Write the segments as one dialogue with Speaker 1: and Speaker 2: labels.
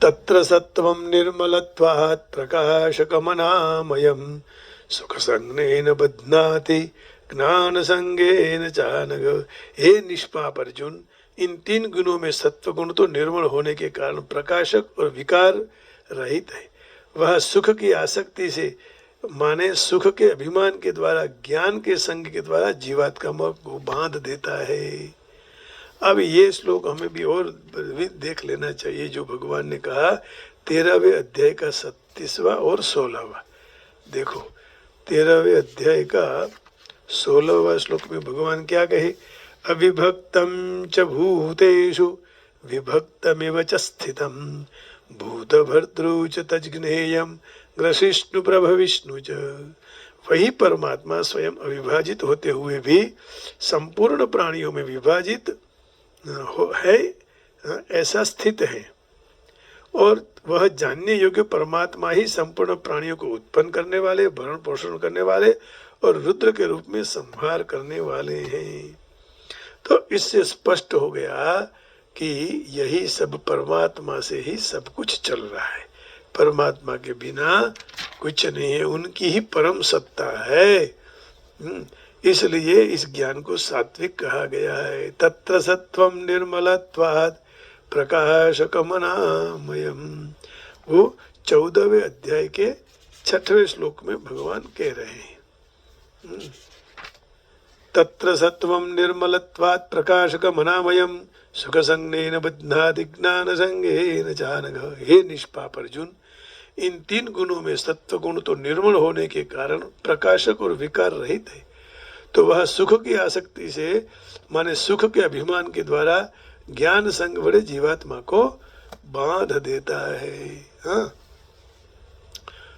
Speaker 1: तत्र सत्वं निर्मलत्वात् प्रकाशकमनामयं सुखसंज्ञेन बध्नाति ज्ञानसंगेन चानघ। हे निष्पाप अर्जुन, इन तीन गुणों में सत्व गुण तो निर्मल होने के कारण प्रकाशक और विकार रहित है। वह सुख की आसक्ति से माने सुख के अभिमान के द्वारा ज्ञान के संग के द्वारा जीवात्मा को बांध देता है। अब ये श्लोक हमें भी और भी देख लेना चाहिए, जो भगवान ने कहा 13वें अध्याय का 37वां और 16वां। देखो 13वें अध्याय का 16वां श्लोक में भगवान क्या कहे, अविभक्तम च भूतेषु विभक्तमिव च स्थितम भूतभर्तृ च तज्ज्ञेयं ग्रसिष्णु प्रभविष्णु च। वही परमात्मा स्वयं अविभाजित होते हुए भी संपूर्ण प्राणियों में विभाजित है, ऐसा स्थित है। और वह जानने योग्य परमात्मा ही संपूर्ण प्राणियों को उत्पन्न करने वाले, भरण पोषण करने वाले और रुद्र के रूप में संहार करने वाले हैं। तो इससे स्पष्ट हो गया कि यही सब परमात्मा से ही सब कुछ चल रहा है। परमात्मा के बिना कुछ नहीं है, उनकी ही परम सत्ता है। इसलिए इस ज्ञान को सात्विक कहा गया है। तत्र सत्वं निर्मलत्वात् प्रकाशकमनामयम्, वो 14वें अध्याय के 6वें श्लोक में भगवान कह रहे हैं। तत्र सत्वं निर्मलत्वात् प्रकाशकमनामयम् सुखसंज्ञेन बध्नाति ज्ञानसंगेन चानघ। हे निष्पाप अर्जुन, इन तीन गुणों में सत्व गुण तो निर्मल होने के कारण प्रकाशक और विकार रहित है, तो वह सुख की आसक्ति से माने सुख के अभिमान के द्वारा ज्ञान संग बड़े जीवात्मा को बांध देता है। हाँ?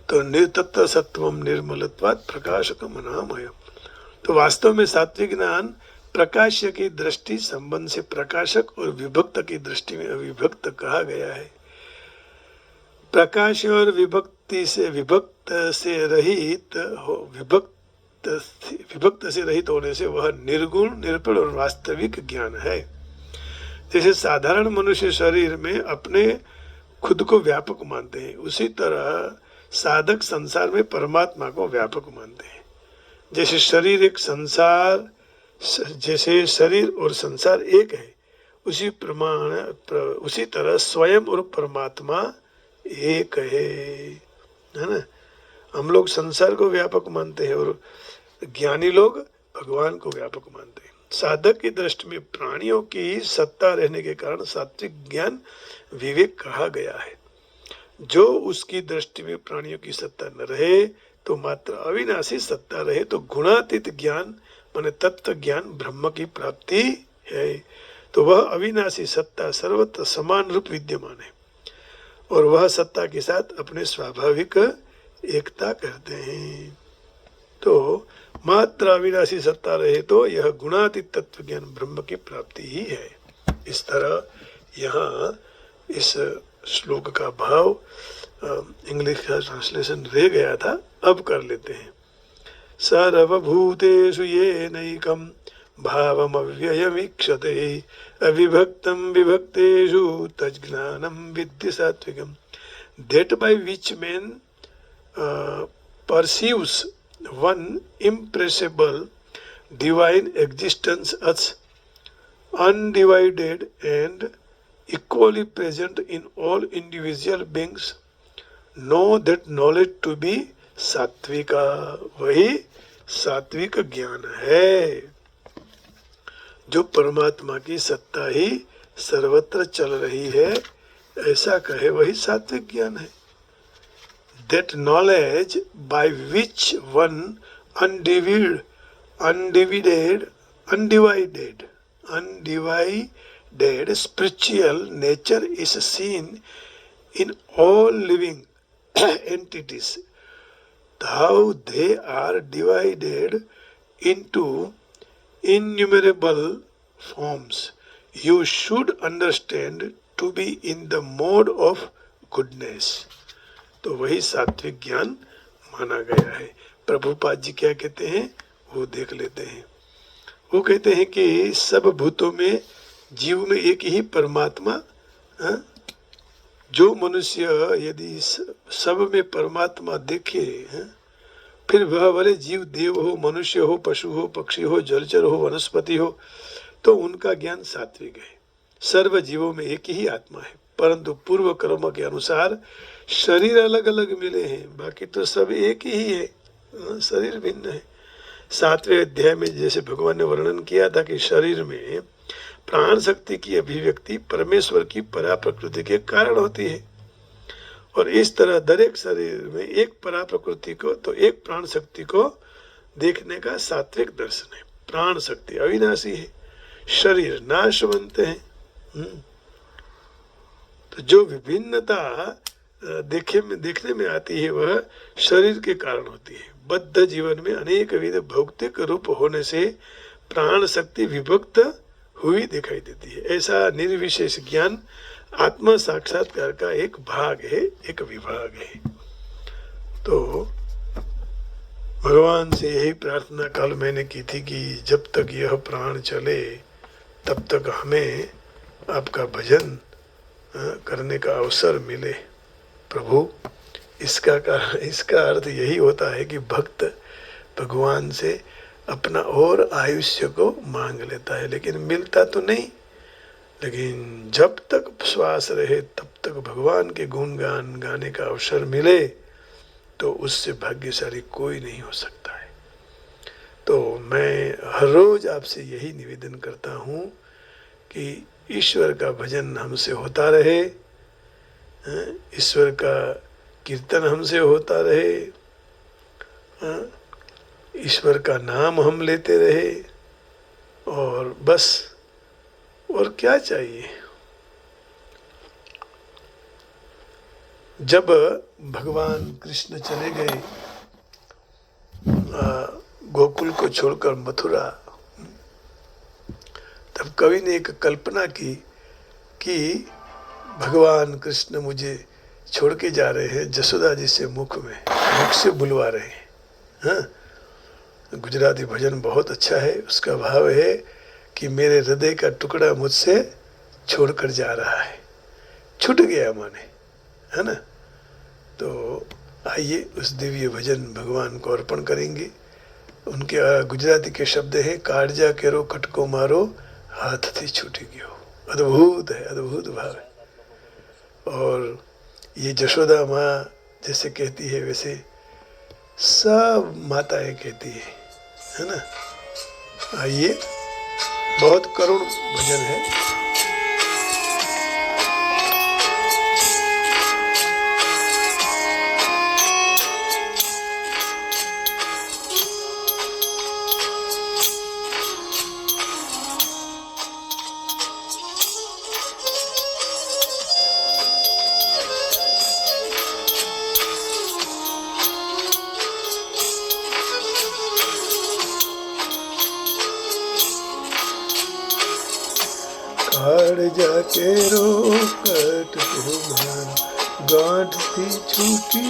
Speaker 1: तो तत्र सत्वम निर्मलत्वात् प्रकाशकमनामयम्। तो वास्तव में सात्विक ज्ञान प्रकाश्य की दृष्टि संबंध से प्रकाशक और विभक्त की दृष्टि में अविभक्त कहा गया है। प्रकाश और विभक्त से रहित होने से वह निर्गुण, निरपेक्ष और वास्तविक ज्ञान है। जैसे साधारण मनुष्य शरीर में अपने खुद को व्यापक मानते हैं, उसी तरह साधक संसार में परमात्मा को व्यापक मानते हैं। जैसे शरीर और संसार एक है, उसी तरह स्वयं और परमात्मा एक है ना। हम लोग संसार को व्यापक मानते हैं और ज्ञानी लोग भगवान को व्यापक मानते हैं। साधक की दृष्टि में प्राणियों की सत्ता रहने के कारण सात्विक ज्ञान विवेक कहा गया है। जो उसकी दृष्टि में प्राणियों की सत्ता न रहे तो मात्र अविनाशी सत्ता रहे, तो गुणातीत ज्ञान माने तत्व ज्ञान ब्रह्म की प्राप्ति है। तो वह अविनाशी सत्ता सर्वत्र समान रूप विद्यमान है और वह सत्ता के साथ अपने स्वाभाविक एकता करते हैं। तो मात्र अविनाशी सत्ता रहे तो यह गुणातीत तत्व ज्ञान ब्रह्म की प्राप्ति ही है। इस तरह यहाँ इस श्लोक का भाव इंग्लिश का ट्रांसलेशन रह गया था, अब कर लेते हैं। सर्वभूतेषु येनैकं भावमव्ययमीक्षते अविभक्तं विभक्तेषु तज्ज्ञानं विद्धि सात्विकम्। That by which man perceives one impressible divine existence as undivided and equally present in all individual beings, know that knowledge to be सात्विका। वही सात्विक ज्ञान है। जो परमात्मा की सत्ता ही सर्वत्र चल रही है ऐसा कहे, वही सात्विक ज्ञान है। That knowledge by which one undivided spiritual nature is seen in all living entities, how they are divided into innumerable forms, you should understand to be in the mode of goodness। तो वही सात्विक ज्ञान माना गया है। प्रभुपाद जी क्या कहते हैं वो देख लेते हैं। वो कहते हैं कि सब भूतों में जीव में एक ही परमात्मा जो मनुष्य यदि सब में परमात्मा देखे, फिर वह भले जीव देव हो, मनुष्य हो, पशु हो, पक्षी हो, जलचर हो, वनस्पति हो, तो उनका ज्ञान सात्विक है। सर्व जीवों में एक ही आत्मा है, परंतु पूर्व कर्म के अनुसार शरीर अलग अलग मिले हैं, बाकी तो सब एक ही है, शरीर भिन्न है। 7वें अध्याय में जैसे भगवान ने वर्णन किया था कि शरीर में प्राण शक्ति की अभिव्यक्ति परमेश्वर की परा प्रकृति के कारण होती है, और इस तरह दरेक शरीर में एक परा प्रकृति को तो एक प्राण शक्ति को देखने का सात्विक दर्शन है। प्राण शक्ति अविनाशी है, शरीर नाशवंत है। तो जो विभिन्नता देखने में आती है वह शरीर के कारण होती है। बद्ध जीवन में अनेक विध भौतिक रूप होने से प्राण शक्ति विभक्त हुई दिखाई देती है। ऐसा निर्विशेष ज्ञान आत्मा साक्षात्कार का एक भाग है, एक विभाग है। तो भगवान से यही प्रार्थना कल मैंने की थी कि जब तक यह प्राण चले तब तक हमें आपका भजन करने का अवसर मिले। प्रभु, इसका अर्थ यही होता है कि भक्त भगवान से अपना और आयुष्य को मांग लेता है, लेकिन मिलता तो नहीं। लेकिन जब तक श्वास रहे तब तक भगवान के गुणगान गाने का अवसर मिले तो उससे भाग्यशाली कोई नहीं हो सकता है। तो मैं हर रोज आपसे यही निवेदन करता हूँ कि ईश्वर का भजन हमसे होता रहे, ईश्वर का कीर्तन हमसे होता रहे, ईश्वर का नाम हम लेते रहे, और बस और क्या चाहिए। जब भगवान कृष्ण चले गए गोकुल को छोड़कर मथुरा, तब कवि ने एक कल्पना की कि भगवान कृष्ण मुझे छोड़ के जा रहे हैं, जसोदा जी से मुख से बुलवा रहे हैं। हाँ, गुजराती भजन बहुत अच्छा है, उसका भाव है कि मेरे हृदय का टुकड़ा मुझसे छोड़कर जा रहा है, छूट गया माने, है ना। तो आइए उस दिव्य भजन भगवान को अर्पण करेंगे। उनके गुजराती के शब्द हैं, काटजा केरो कटको मारो हाथ थी छूटी गयो। अद्भुत है, अद्भुत भाव है। और ये जशोदा माँ जैसे कहती है वैसे सब माताएं कहती है ना। आइए, बहुत करुण भजन है। काटजा केरो कटको मारो गांठ थी छूटी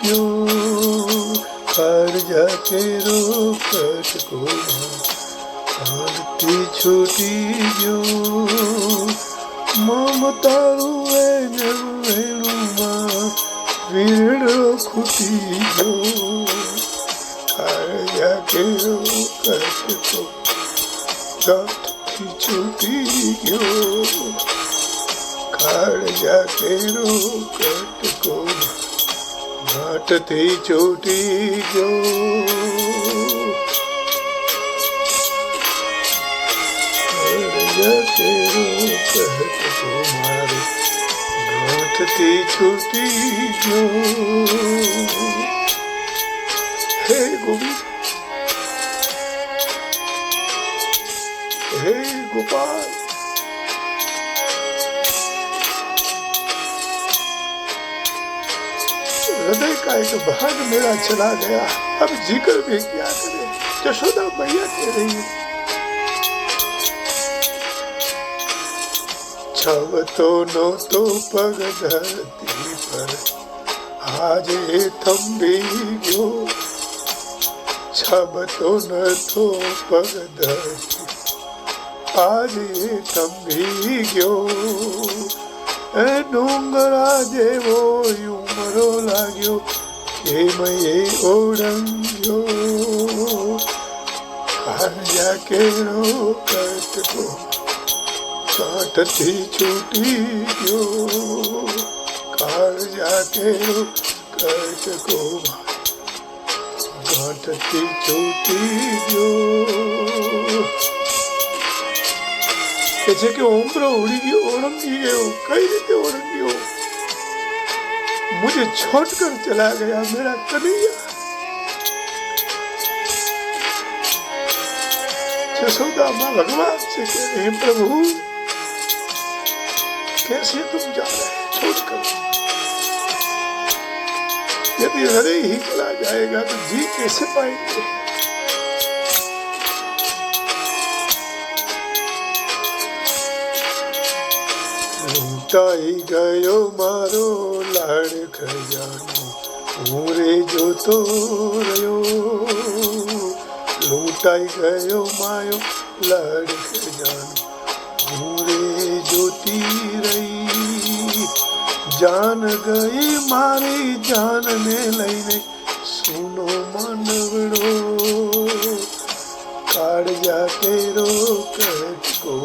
Speaker 1: गयो। काटजा केरो कटको मारो गांठ थी छूटी गयो। ममतारू वेणु मां वीरड़ो खुटी गयो। काटजा केरो कटको गांठ छूटी गयो। काटजा केरो कटको घाट थी छूटी गयो। काटजा केरो कटको मारो घाट थी छूटी गयो। हे गोविंद, हे गोपाल, हृदय का एक भाग मेरा चला गया, अब जिक्र भी क्या करे। जशोदा मैया कह रही है, छव तो नो तो पग धरती पर आज ये थंभी गयो। छब तो न तो पग धरती आज ये थंभी गयो। डूंगरा जे પ્રેમયે ઓળંગ્યો કાળજા કેળો કટકો કાંઠથી છૂટી ગયો કાળજા કેળો કટકો કાંઠથી છૂટી ગયો કે છે કે ઓમરો ઉડી ગયો ઓળંગી ગયો કઈ રીતે ઓળંગ્યો मुझे छोड़कर चला गया मेरा कन्हैया यशोदा माँ भगवान से कह रहे हैं प्रभु कैसे तुम जा रहे हैं छोड़कर यदि हृदय ही चला जाएगा तो जी कैसे पाएंगे લૂંટાઈ ગયો મારો લાડ ખજાનો હું રે જોતો રહ્યો લૂંટાઈ ગયો માયો લાડ ખજાનો હું રે જોતી રહી જાન ગઈ મારી જાનને લઈને સુનો માનવડો કાળજા કેરો કટકો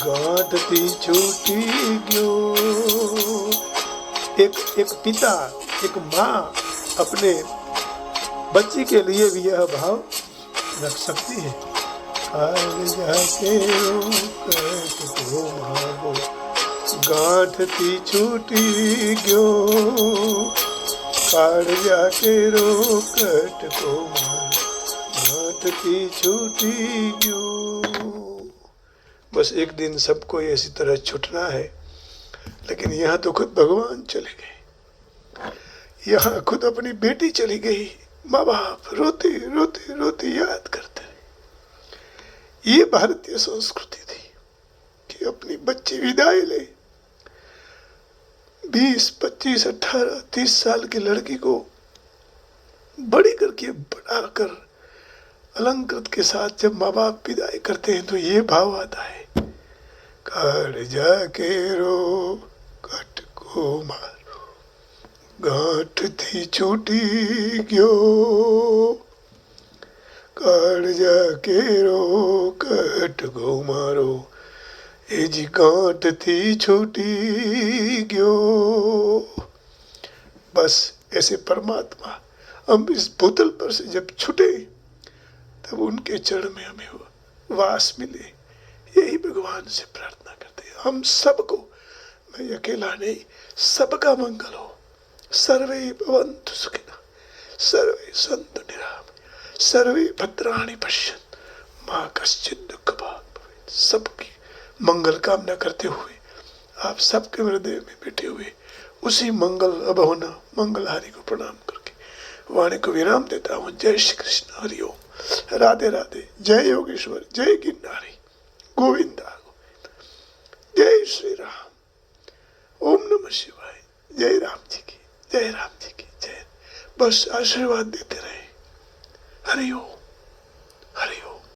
Speaker 1: ગાંઠથી છૂટી ગયો एक पिता एक माँ अपने बच्चे के लिए भी यह भाव रख सकती है काळજા કેરો કટકો મારો ગાંઠથી છૂટી ગયો કાળજા કેરો કટકો મારો ગાંઠથી છૂટી ગયો बस एक दिन सबको इसी तरह छूटना है लेकिन यहाँ तो खुद भगवान चले गए यहाँ खुद अपनी बेटी चली गई माँ बाप रोते रोते रोते याद करते ये भारतीय संस्कृति थी कि अपनी बच्ची विदाई ले 20, 25, 18, 30 साल की लड़की को बड़ी करके बढ़ाकर अलंकृत के साथ जब माँ बाप विदाई करते हैं तो ये भाव आता है काळजा केरो कटको मारो गांठથી છૂટી ગયો કાળજા કેરો કટકો મારો એ जी गांठથી છૂટી ગયો बस ऐसे परमात्मा हम इस भूतल पर से जब छूटे तब उनके चरण में हमें वास मिले यही भगवान से प्रार्थना करते हैं हम सबको मैं अकेला नहीं सबका मंगल हो सर्वे भवन्तु सुखिनः सर्वे सन्तु निरामयाः सर्वे भद्राणि पश्यन्तु मां कश्चित् दुःखभाग् भवेत् सबकी मंगल कामना करते हुए आप सबके हृदय में बैठे हुए उसी मंगल अभवना मंगलहारी को प्रणाम करके वाणी को विराम देता हूँ। जय श्री कृष्ण हरिओम राधे राधे जय योगेश्वर जय गिरनारी गोविंदा जय श्री राम ओम नमः शिवाय जय राम जी की जय राम जी की जय। बस आशीर्वाद देते रहे हरिओम।